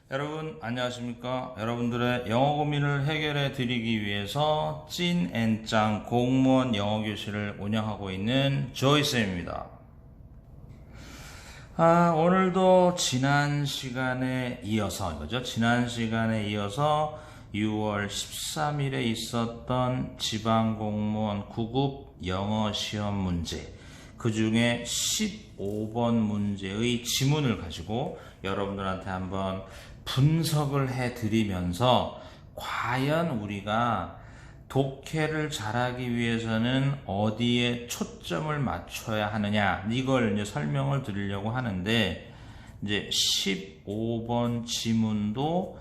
여러분 안녕하십니까? 여러분들의 영어 고민을 해결해 드리기 위해서 찐앤짱 공무원 영어 교실을 운영하고 있는 조이쌤입니다. 오늘도 지난 시간에 이어서 6월 13일에 있었던 지방공무원 9급 영어 시험 문제, 그 중에 15번 문제의 지문을 가지고 여러분들한테 한번 분석을 해드리면서 과연 우리가 독해를 잘하기 위해서는 어디에 초점을 맞춰야 하느냐, 이걸 이제 설명을 드리려고 하는데, 이제 15번 지문도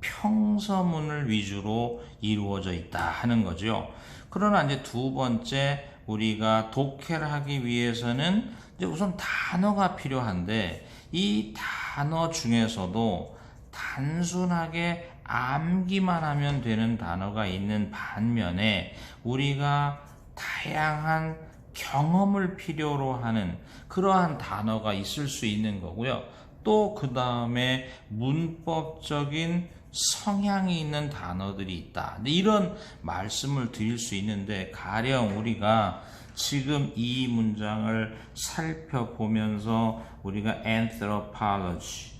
평서문을 위주로 이루어져 있다 하는 거죠. 그러나 이제 두 번째, 우리가 독해를 하기 위해서는 이제 우선 단어가 필요한데, 이 단어 중에서도 단순하게 암기만 하면 되는 단어가 있는 반면에 우리가 다양한 경험을 필요로 하는 그러한 단어가 있을 수 있는 거고요. 또 그 다음에 문법적인 성향이 있는 단어들이 있다, 이런 말씀을 드릴 수 있는데, 가령 우리가 지금 이 문장을 살펴보면서 우리가 anthropology,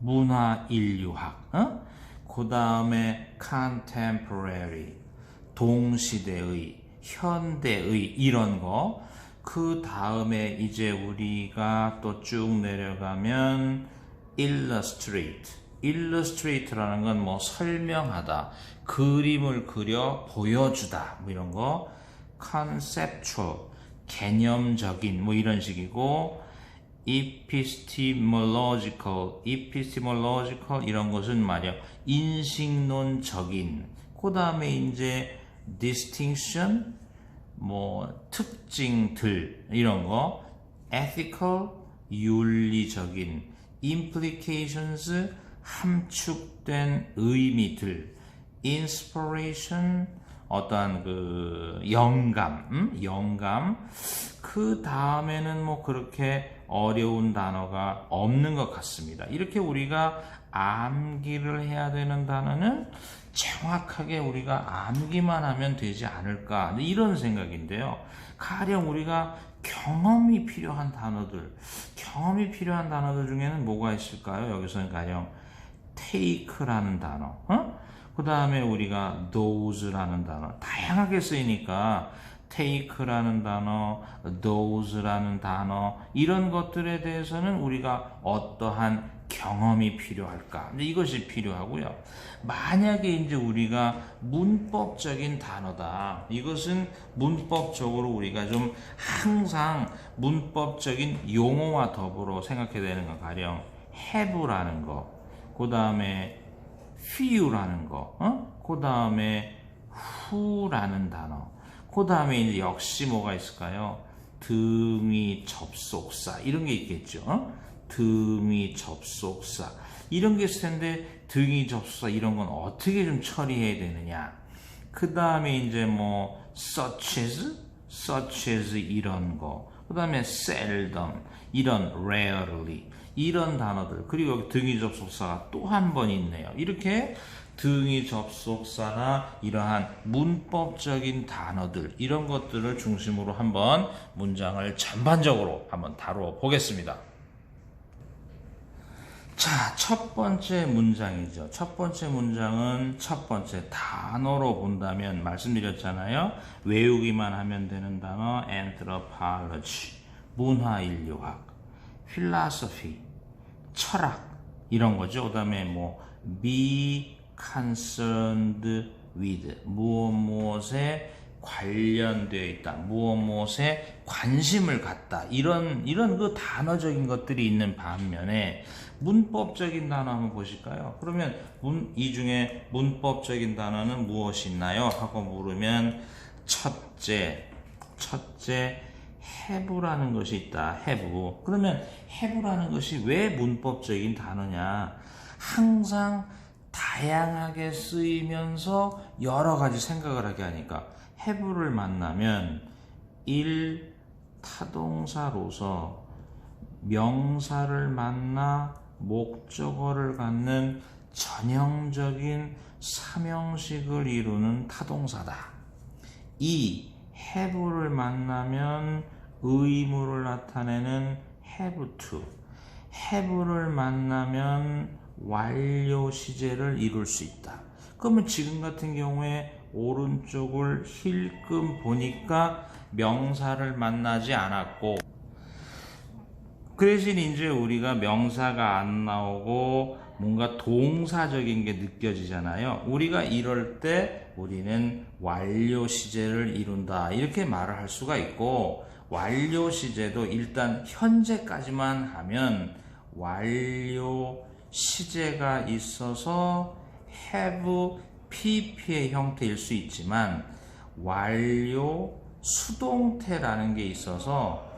문화인류학, 그 다음에 contemporary, 동시대의, 현대의, 이런 거, 그 다음에 이제 우리가 또 쭉 내려가면 illustrate라는 건 뭐 설명하다, 그림을 그려 보여주다, 뭐 이런 거, conceptual, 개념적인, 뭐 이런 식이고, epistemological 이런 것은 말이야 인식론적인, 그 다음에 이제 distinction, 뭐 특징들, 이런 거, ethical, 윤리적인, implications, 함축된 의미들, inspiration, 어떠한 그 영감, 그 다음에는 뭐 그렇게 어려운 단어가 없는 것 같습니다. 이렇게 우리가 암기를 해야 되는 단어는 정확하게 우리가 암기만 하면 되지 않을까, 이런 생각인데요. 가령 우리가 경험이 필요한 단어들 중에는 뭐가 있을까요? 여기서는 가령 take라는 단어, 그 다음에 우리가 dose라는 단어, 다양하게 쓰이니까 take라는 단어, dose라는 단어, 이런 것들에 대해서는 우리가 어떠한 경험이 필요할까? 이것이 필요하고요. 만약에 이제 우리가 문법적인 단어다, 이것은 문법적으로 우리가 좀 항상 문법적인 용어와 더불어 생각해야 되는 거, 가령 have라는 거, 그 다음에 few라는 거, 그 다음에 who라는 단어, 그 다음에 이제 역시 뭐가 있을까요? 등위 접속사, 이런 게 있겠죠. 등위 접속사, 이런 게 있을 텐데, 등위 접속사 이런 건 어떻게 좀 처리해야 되느냐. 그 다음에 이제 뭐 such as 이런 거, 그 다음에 seldom, 이런 rarely, 이런 단어들, 그리고 여기 등위 접속사가 또 한 번 있네요. 이렇게 등위 접속사나 이러한 문법적인 단어들, 이런 것들을 중심으로 한번 문장을 전반적으로 한번 다뤄 보겠습니다. 자, 첫 번째 문장이죠. 첫 번째 문장은 첫 번째 단어로 본다면, 말씀드렸잖아요. 외우기만 하면 되는 단어, anthropology, 문화인류학, philosophy, 철학, 이런 거죠. 그 다음에 뭐 be concerned with, 무엇에 관련되어 있다, 무엇에 관심을 갖다, 이런 그 단어적인 것들이 있는 반면에 문법적인 단어 한번 보실까요? 그러면 이 중에 문법적인 단어는 무엇이 있나요? 하고 물으면 첫째 have라는 것이 있다. have. 그러면 have라는 것이 왜 문법적인 단어냐? 항상 다양하게 쓰이면서 여러 가지 생각을 하게 하니까, have를 만나면 1. 타동사로서 명사를 만나 목적어를 갖는 전형적인 삼형식을 이루는 타동사다. 이 have를 만나면 의무를 나타내는 have to, have를 만나면 완료 시제를 이룰 수 있다. 그러면 지금 같은 경우에 오른쪽을 힐끔 보니까 명사를 만나지 않았고, 그 대신 이제 우리가 명사가 안 나오고 뭔가 동사적인 게 느껴지잖아요. 우리가 이럴 때 우리는 완료 시제를 이룬다 이렇게 말을 할 수가 있고, 완료 시제도 일단 현재까지만 하면 완료 시제가 있어서 have pp의 형태일 수 있지만 완료 수동태라는 게 있어서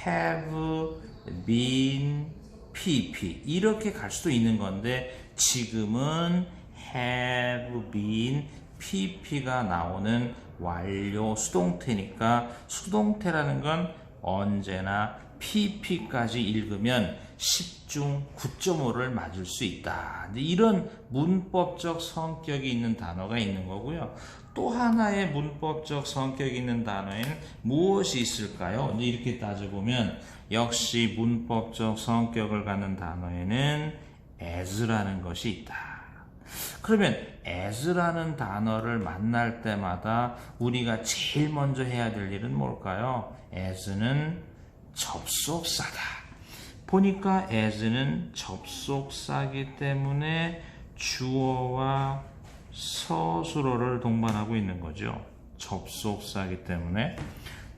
have been pp 이렇게 갈 수도 있는 건데, 지금은 have been pp가 나오는 완료 수동태니까 수동태라는 건 언제나 pp까지 읽으면 10중 9.5를 맞을 수 있다. 이런 문법적 성격이 있는 단어가 있는 거고요. 또 하나의 문법적 성격이 있는 단어에는 무엇이 있을까요? 이렇게 따져보면 역시 문법적 성격을 갖는 단어에는 as라는 것이 있다. 그러면 as라는 단어를 만날 때마다 우리가 제일 먼저 해야 될 일은 뭘까요? as는 접속사다. 보니까 as는 접속사기 때문에 주어와 서술어를 동반하고 있는 거죠. 접속사기 때문에.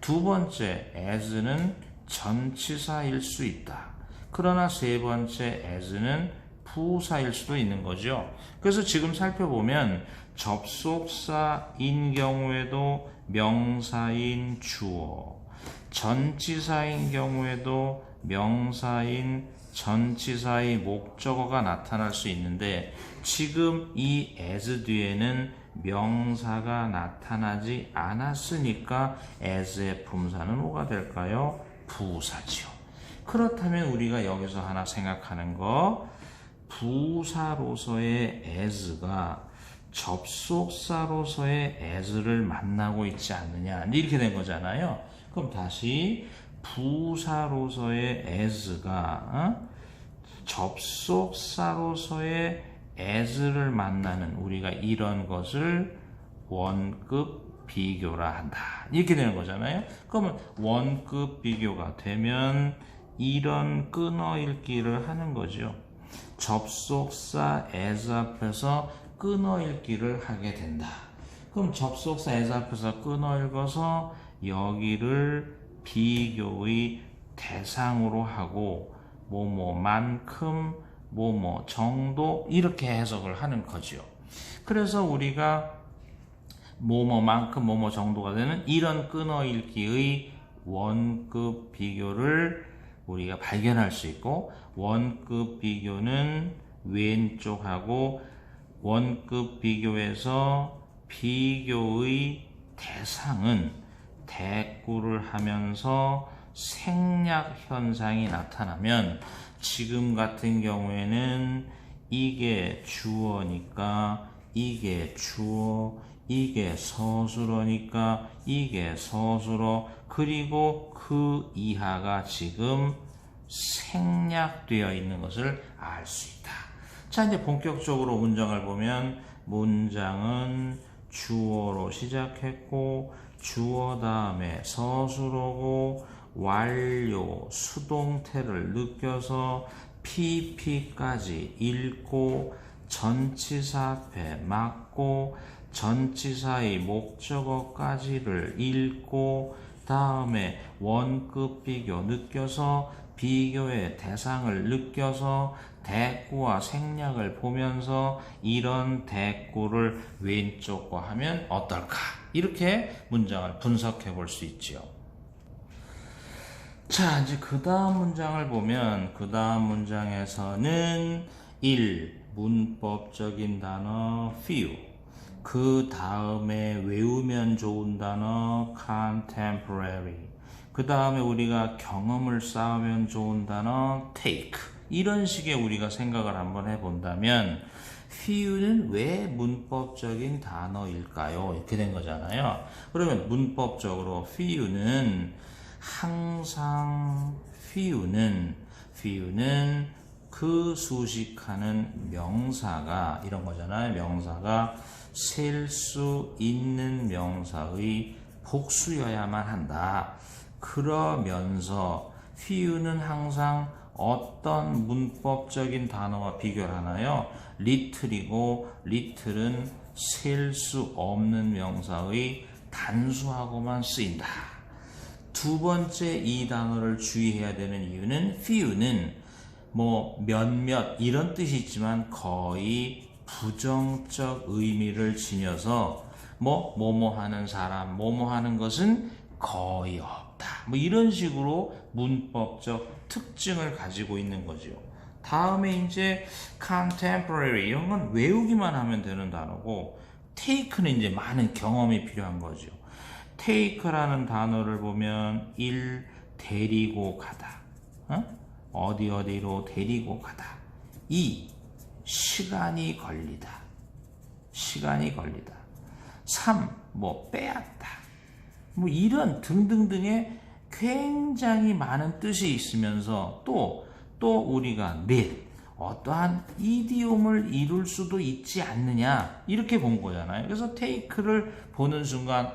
두 번째, as는 전치사일 수 있다. 그러나 세 번째, as는 부사일 수도 있는 거죠. 그래서 지금 살펴보면 접속사인 경우에도 명사인 주어, 전치사인 경우에도 명사인 전치사의 목적어가 나타날 수 있는데, 지금 이 as 뒤에는 명사가 나타나지 않았으니까 as의 품사는 뭐가 될까요? 부사지요. 그렇다면 우리가 여기서 하나 생각하는 거, 부사로서의 as가 접속사로서의 as를 만나고 있지 않느냐, 이렇게 된 거잖아요. 그럼 다시 부사로서의 as가 접속사로서의 as를 만나는, 우리가 이런 것을 원급 비교라 한다 이렇게 되는 거잖아요. 그러면 원급 비교가 되면 이런 끊어읽기를 하는 거죠. 접속사 as 앞에서 끊어읽기를 하게 된다. 그럼 접속사 as 앞에서 끊어읽어서 여기를 비교의 대상으로 하고 뭐뭐만큼 뭐뭐 정도 이렇게 해석을 하는 거죠. 그래서 우리가 뭐뭐만큼 뭐뭐 정도가 되는 이런 끊어읽기의 원급 비교를 우리가 발견할 수 있고, 원급 비교는 왼쪽하고 원급 비교에서 비교의 대상은 대꾸를 하면서 생략 현상이 나타나면, 지금 같은 경우에는 이게 주어니까 이게 주어, 이게 서술어니까 이게 서술어, 그리고 그 이하가 지금 생략되어 있는 것을 알 수 있다. 자, 이제 본격적으로 문장을 보면, 문장은 주어로 시작했고 주어 다음에 서술어고 완료 수동태를 느껴서 pp까지 읽고 전치사 앞에 맞고 전치사의 목적어까지를 읽고, 다음에 원급 비교 느껴서 비교의 대상을 느껴서 대꾸와 생략을 보면서 이런 대꾸를 왼쪽과 하면 어떨까? 이렇게 문장을 분석해 볼 수 있죠. 자, 이제 그 다음 문장을 보면, 그 다음 문장에서는 1. 문법적인 단어 few, 그 다음에 외우면 좋은 단어 contemporary, 그 다음에 우리가 경험을 쌓으면 좋은 단어 take, 이런 식의 우리가 생각을 한번 해본다면 few는 왜 문법적인 단어일까요? 이렇게 된 거잖아요. 그러면 문법적으로 few는 항상 few는 그 수식하는 명사가 이런 거잖아요. 명사가 셀 수 있는 명사의 복수여야만 한다. 그러면서 few는 항상 어떤 문법적인 단어와 비교를 하나요? little이고 little은 셀 수 없는 명사의 단수하고만 쓰인다. 두 번째 이 단어를 주의해야 되는 이유는 few는 뭐 몇몇 이런 뜻이 있지만 거의 부정적 의미를 지녀서 뭐뭐 하는 사람, 뭐뭐 하는 것은 거의 없다. 뭐 이런 식으로 문법적 특징을 가지고 있는 거죠. 다음에 이제 contemporary 이런 건 외우기만 하면 되는 단어고 take는 이제 많은 경험이 필요한 거죠. take라는 단어를 보면 1. 데리고 가다. 어디로 데리고 가다. 2. 시간이 걸리다. 3. 빼앗다. 이런 등등등의 굉장히 많은 뜻이 있으면서 또 우리가 어떠한 이디옴을 이룰 수도 있지 않느냐 이렇게 본 거잖아요. 그래서 take를 보는 순간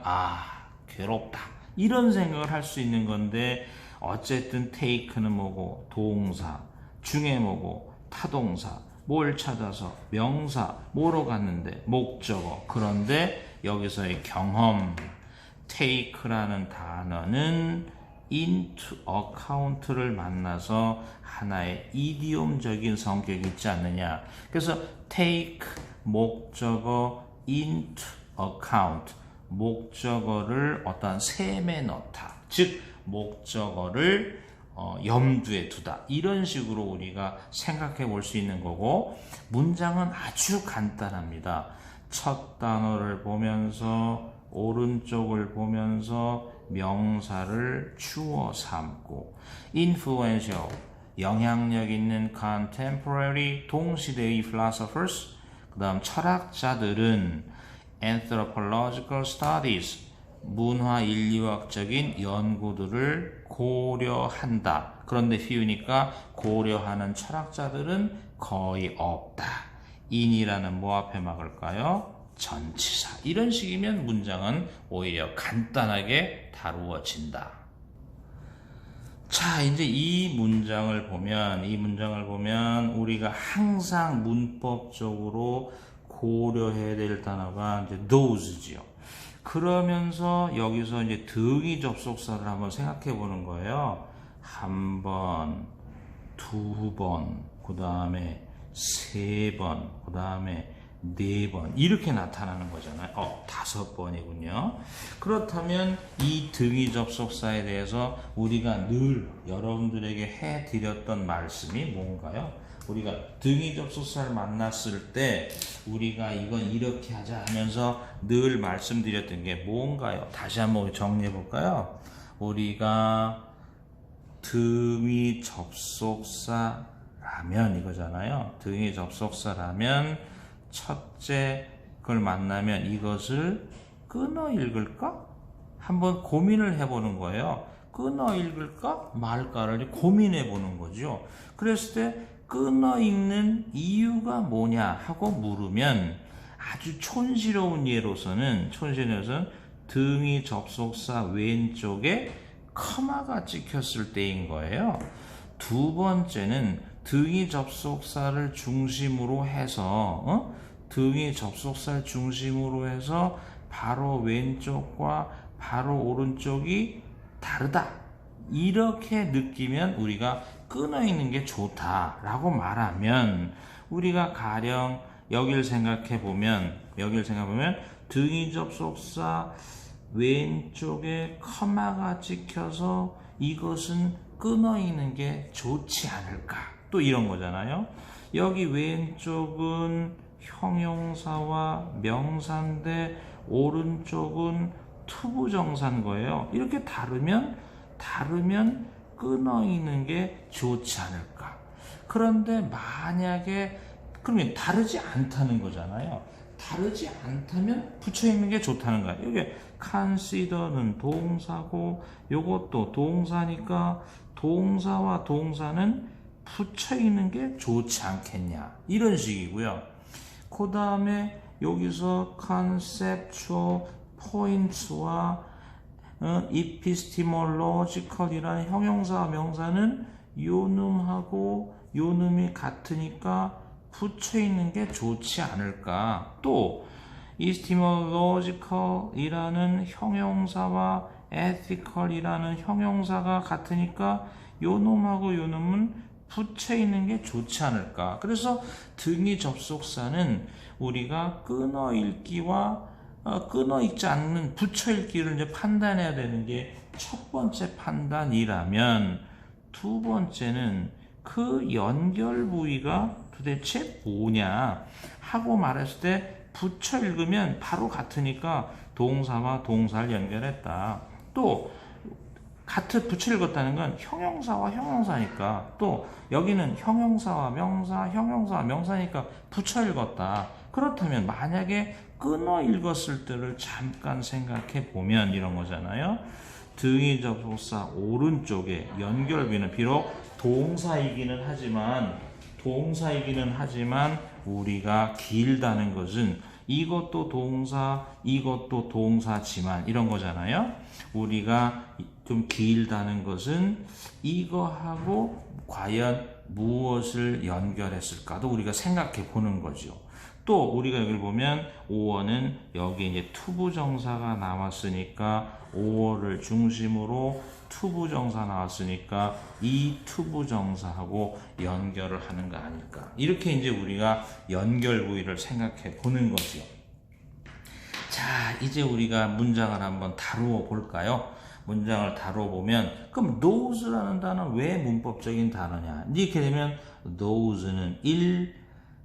괴롭다 이런 생각을 할 수 있는 건데 어쨌든 take는 뭐고 동사 중에 뭐고 타동사 뭘 찾아서 명사 뭐로 갔는데 목적어. 그런데 여기서의 경험 take라는 단어는 into account를 만나서 하나의 이디옴적인 성격이 있지 않느냐. 그래서 take 목적어 into account 목적어를 어떠한 셈에 넣다. 즉 목적어를 염두에 두다. 이런 식으로 우리가 생각해 볼 수 있는 거고 문장은 아주 간단합니다. 첫 단어를 보면서 오른쪽을 보면서 명사를 주어 삼고 influential 영향력 있는 contemporary 동시대의 philosophers 그 다음 철학자들은 anthropological studies 문화 인류학적인 연구들을 고려한다. 그런데 few니까 고려하는 철학자들은 거의 없다. in이라는 뭐 앞에 막을까요? 전치사. 이런 식이면 문장은 오히려 간단하게 다루어진다. 자, 이제 이 문장을 보면 우리가 항상 문법적으로 고려해야 될 단어가 이제 those지요. 그러면서 여기서 이제 등위 접속사를 한번 생각해 보는 거예요. 한 번, 두 번, 그 다음에 세 번, 그 다음에 네 번 이렇게 나타나는 거잖아요. 5번이군요. 그렇다면 이 등위 접속사에 대해서 우리가 늘 여러분들에게 해드렸던 말씀이 뭔가요? 우리가 등위 접속사를 만났을 때 우리가 이건 이렇게 하자 하면서 늘 말씀드렸던 게 뭔가요? 다시 한번 정리해 볼까요? 우리가 등위 접속사라면 이거잖아요. 등위 접속사라면 첫째 걸 만나면 이것을 끊어 읽을까? 한번 고민을 해보는 거예요. 끊어 읽을까? 말까를 고민해 보는 거죠. 그랬을 때 끊어 읽는 이유가 뭐냐 하고 물으면 아주 촌스러운 예로서는 등위 접속사 왼쪽에 커마가 찍혔을 때인 거예요. 두 번째는 등위 접속사를 중심으로 해서 바로 왼쪽과 바로 오른쪽이 다르다. 이렇게 느끼면 우리가 끊어 있는 게 좋다라고 말하면 우리가 가령 여길 생각해 보면 등위 접속사 왼쪽에 커마가 찍혀서 이것은 끊어 있는 게 좋지 않을까. 또 이런 거잖아요. 여기 왼쪽은 형용사와 명사인데 오른쪽은 투부정사인 거예요. 이렇게 다르면 끊어 있는 게 좋지 않을까. 그런데 만약에 그러면 다르지 않다는 거잖아요. 다르지 않다면 붙여 있는 게 좋다는 거야. 이게 consider는 동사고 요것도 동사니까 동사와 동사는 붙여 있는 게 좋지 않겠냐 이런 식이고요. 그 다음에 여기서 conceptual points와 epistemological이라는 형용사 명사는 요놈하고 요놈이 같으니까 붙여 있는 게 좋지 않을까. 또 epistemological이라는 형용사와 ethical이라는 형용사가 같으니까 요놈하고 요놈은 붙여 있는 게 좋지 않을까. 그래서 등위 접속사는 우리가 끊어 읽기와 끊어 읽지 않는 붙여 읽기를 이제 판단해야 되는 게 첫 번째 판단이라면, 두 번째는 그 연결 부위가 도대체 뭐냐 하고 말했을 때 붙여 읽으면 바로 같으니까 동사와 동사를 연결했다. 또 같은 붙여 읽었다는 건 형용사와 형용사니까, 또 여기는 형용사와 명사, 형용사와 명사니까 붙여 읽었다. 그렇다면 만약에 끊어 읽었을 때를 잠깐 생각해 보면 이런 거잖아요. 등위 접속사 오른쪽에 연결비는 비록 동사이기는 하지만 우리가 길다는 것은 이것도 동사, 이것도 동사지만 이런 거잖아요. 우리가 좀 길다는 것은 이거하고 과연 무엇을 연결했을까도 우리가 생각해 보는 거죠. 또 우리가 여기를 보면 5어는 여기 이제 투부정사가 나왔으니까 5어를 중심으로 투부정사 나왔으니까 이 투부정사하고 연결을 하는 거 아닐까. 이렇게 이제 우리가 연결 부위를 생각해 보는 거죠. 자, 이제 우리가 문장을 한번 다루어 볼까요? 문장을 다루어 보면, 그럼 those라는 단어는 왜 문법적인 단어냐? 이렇게 되면 those는 1.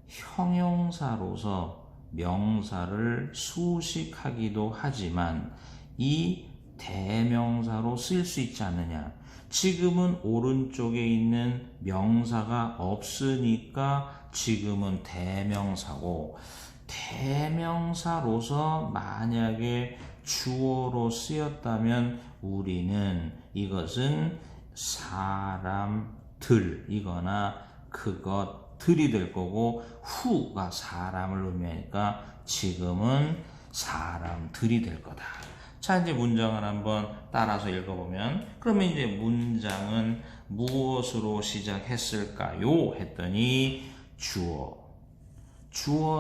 형용사로서 명사를 수식하기도 하지만 이 대명사로 쓸 수 있지 않느냐. 지금은 오른쪽에 있는 명사가 없으니까 지금은 대명사고, 대명사로서 만약에 주어로 쓰였다면 우리는 이것은 사람들이거나 그것들이 될 거고, 후가 사람을 의미하니까 지금은 사람들이 될 거다. 자, 이제 문장을 한번 따라서 읽어보면, 그러면 이제 문장은 무엇으로 시작했을까요? 했더니 주어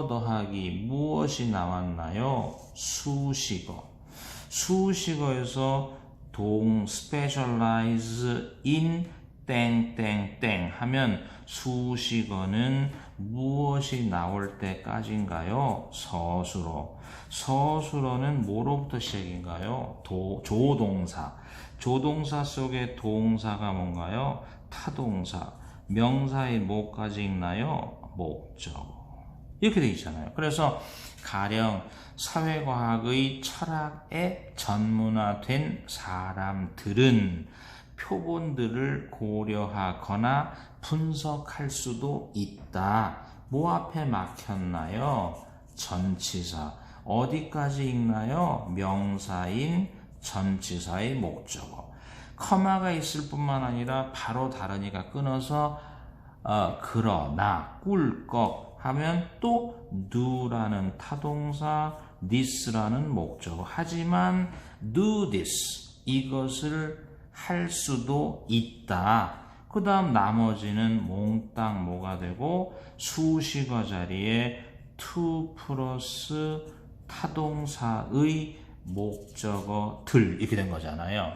더하기 무엇이 나왔나요? 수식어. 수식어에서 specialize in 땡땡땡 하면 수식어는 무엇이 나올 때까지인가요? 서술어. 서술어는 뭐로부터 시작인가요? 조동사. 조동사 속에 동사가 뭔가요? 타동사. 명사의 뭐까지 있나요? 목적어. 이렇게 되어 있잖아요. 그래서 가령 사회과학의 철학에 전문화된 사람들은 표본들을 고려하거나 분석할 수도 있다. 뭐 앞에 막혔나요? 전치사. 어디까지 읽나요? 명사인 전치사의 목적어. 커마가 있을 뿐만 아니라 바로 다르니까 끊어서 그러나, 꿀꺽 하면 또 do라는 타동사, this라는 목적어. 하지만 do this, 이것을 할 수도 있다. 그 다음 나머지는 몽땅 뭐가 되고 수식어 자리에 to 플러스 타동사의 목적어들 이렇게 된 거잖아요.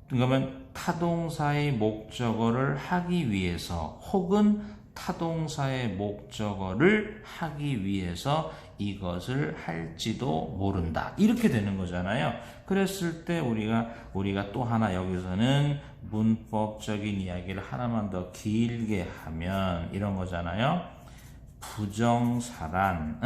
그러면 타동사의 목적어를 하기 위해서 혹은 타동사의 목적어를 하기 위해서 이것을 할지도 모른다. 이렇게 되는 거잖아요. 그랬을 때 우리가 또 하나 여기서는 문법적인 이야기를 하나만 더 길게 하면 이런 거잖아요. 부정사란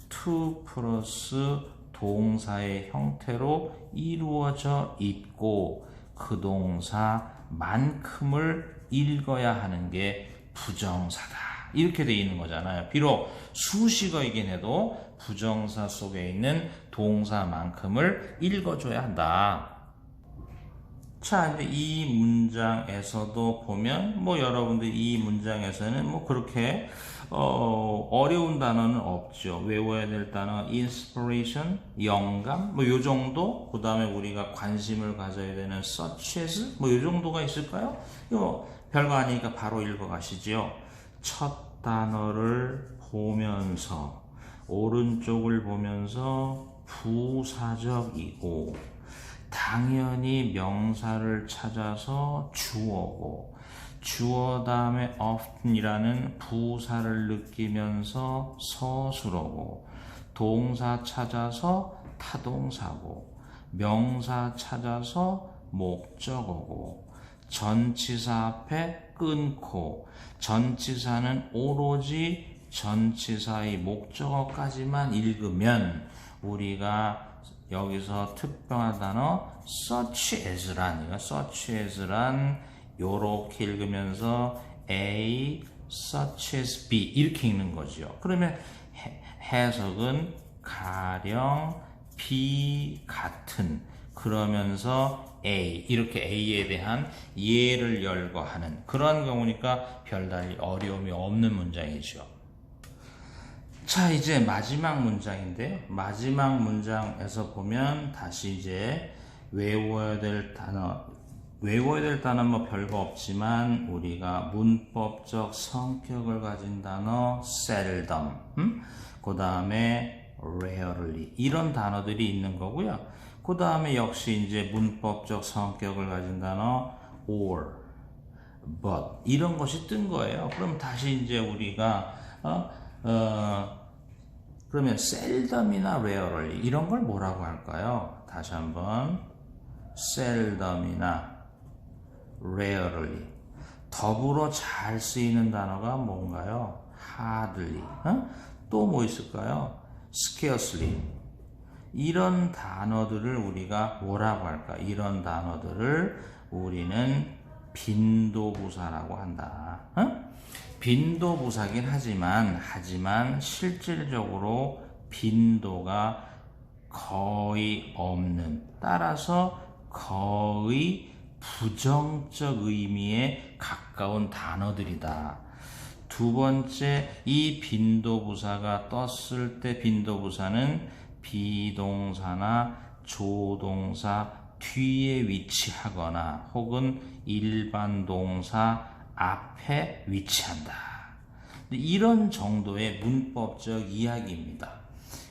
to 플러스 동사의 형태로 이루어져 있고 그 동사만큼을 읽어야 하는 게 부정사다. 이렇게 돼 있는 거잖아요. 비록 수식어이긴 해도 부정사 속에 있는 동사만큼을 읽어줘야 한다. 자, 이제 이 문장에서도 보면 여러분들 이 문장에서는 그렇게 어려운 단어는 없죠. 외워야 될 단어 inspiration, 영감, 요 정도. 그 다음에 우리가 관심을 가져야 되는 such as, 요 정도가 있을까요? 이거 별거 아니니까 바로 읽어가시죠. 첫 단어를 보면서 오른쪽을 보면서 부사적이고 당연히 명사를 찾아서 주어고 주어 다음에 often이라는 부사를 느끼면서 서술어고 동사 찾아서 타동사고 명사 찾아서 목적어고 전치사 앞에 끊고 전치사는 오로지 전치사의 목적어까지만 읽으면 우리가 여기서 특별한 단어 such as란 요렇게 읽으면서 A, such as B 이렇게 읽는 거죠. 그러면 해석은 가령 B 같은 그러면서 A 이렇게 A에 대한 예를 열거하는 그런 경우니까 별다른 어려움이 없는 문장이죠. 자, 이제 마지막 문장인데요. 마지막 문장에서 보면 다시 이제 외워야 될 단어 별거 없지만 우리가 문법적 성격을 가진 단어 seldom, 그 다음에 rarely 이런 단어들이 있는 거고요. 그 다음에 역시 이제 문법적 성격을 가진 단어 or, but 이런 것이 뜬 거예요. 그럼 다시 이제 우리가 그러면 seldom이나 rarely 이런 걸 뭐라고 할까요? 다시 한번 seldom이나 rarely 더불어 잘 쓰이는 단어가 뭔가요? hardly 또 뭐 있을까요? scarcely 이런 단어들을 우리가 뭐라고 할까? 이런 단어들을 우리는 빈도부사라고 한다. 빈도부사긴 하지만 실질적으로 빈도가 거의 없는 따라서 거의 부정적 의미에 가까운 단어들이다. 두 번째, 이 빈도부사가 떴을 때 빈도부사는 비동사나 조동사 뒤에 위치하거나 혹은 일반 동사 앞에 위치한다. 이런 정도의 문법적 이야기입니다.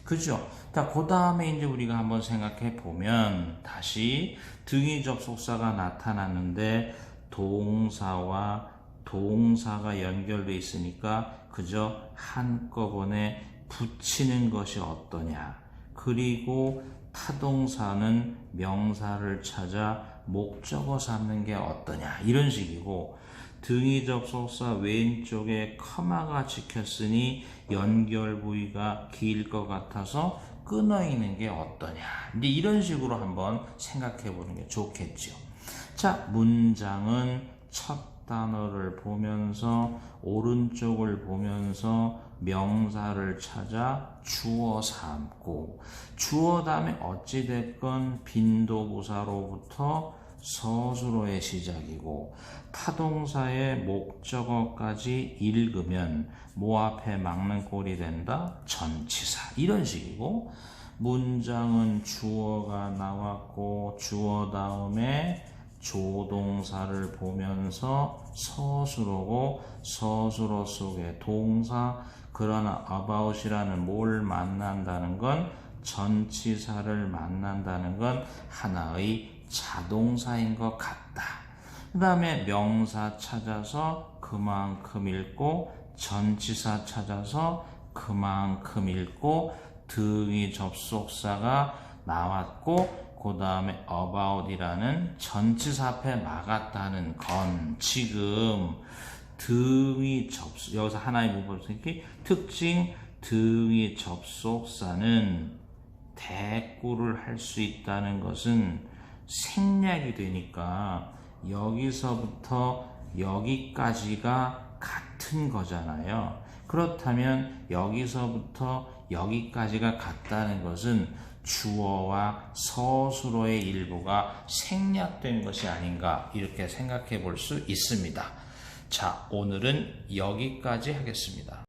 그죠? 자, 그 다음에 이제 우리가 한번 생각해 보면 다시 등위 접속사가 나타났는데 동사와 동사가 연결되어 있으니까 그저 한꺼번에 붙이는 것이 어떠냐. 그리고 타동사는 명사를 찾아 목적어 삼는 게 어떠냐. 이런 식이고 등위 접속사 왼쪽에 커마가 찍혔으니 연결 부위가 길 것 같아서 끊어 있는 게 어떠냐. 근데 이런 식으로 한번 생각해 보는 게 좋겠죠. 자, 문장은 첫 단어를 보면서 오른쪽을 보면서 명사를 찾아 주어 삼고 주어 다음에 어찌됐건 빈도부사로부터 서술어의 시작이고 타동사의 목적어까지 읽으면 뭐 앞에 막는 꼴이 된다? 전치사. 이런 식이고 문장은 주어가 나왔고 주어 다음에 조동사를 보면서 서술어고 서술어 속에 동사 그러나 about이라는 뭘 만난다는 건 전치사를 만난다는 건 하나의 자동사인 것 같다. 그 다음에 명사 찾아서 그만큼 읽고 전치사 찾아서 그만큼 읽고 등위 접속사가 나왔고 그 다음에 about이라는 전치사 앞에 막았다는 건 지금 등위 접속 여기서 하나의 문법 특징 등위 접속사는 대꾸를 할 수 있다는 것은 생략이 되니까 여기서부터 여기까지가 같은 거잖아요. 그렇다면 여기서부터 여기까지가 같다는 것은 주어와 서술어의 일부가 생략된 것이 아닌가 이렇게 생각해 볼 수 있습니다. 자, 오늘은 여기까지 하겠습니다.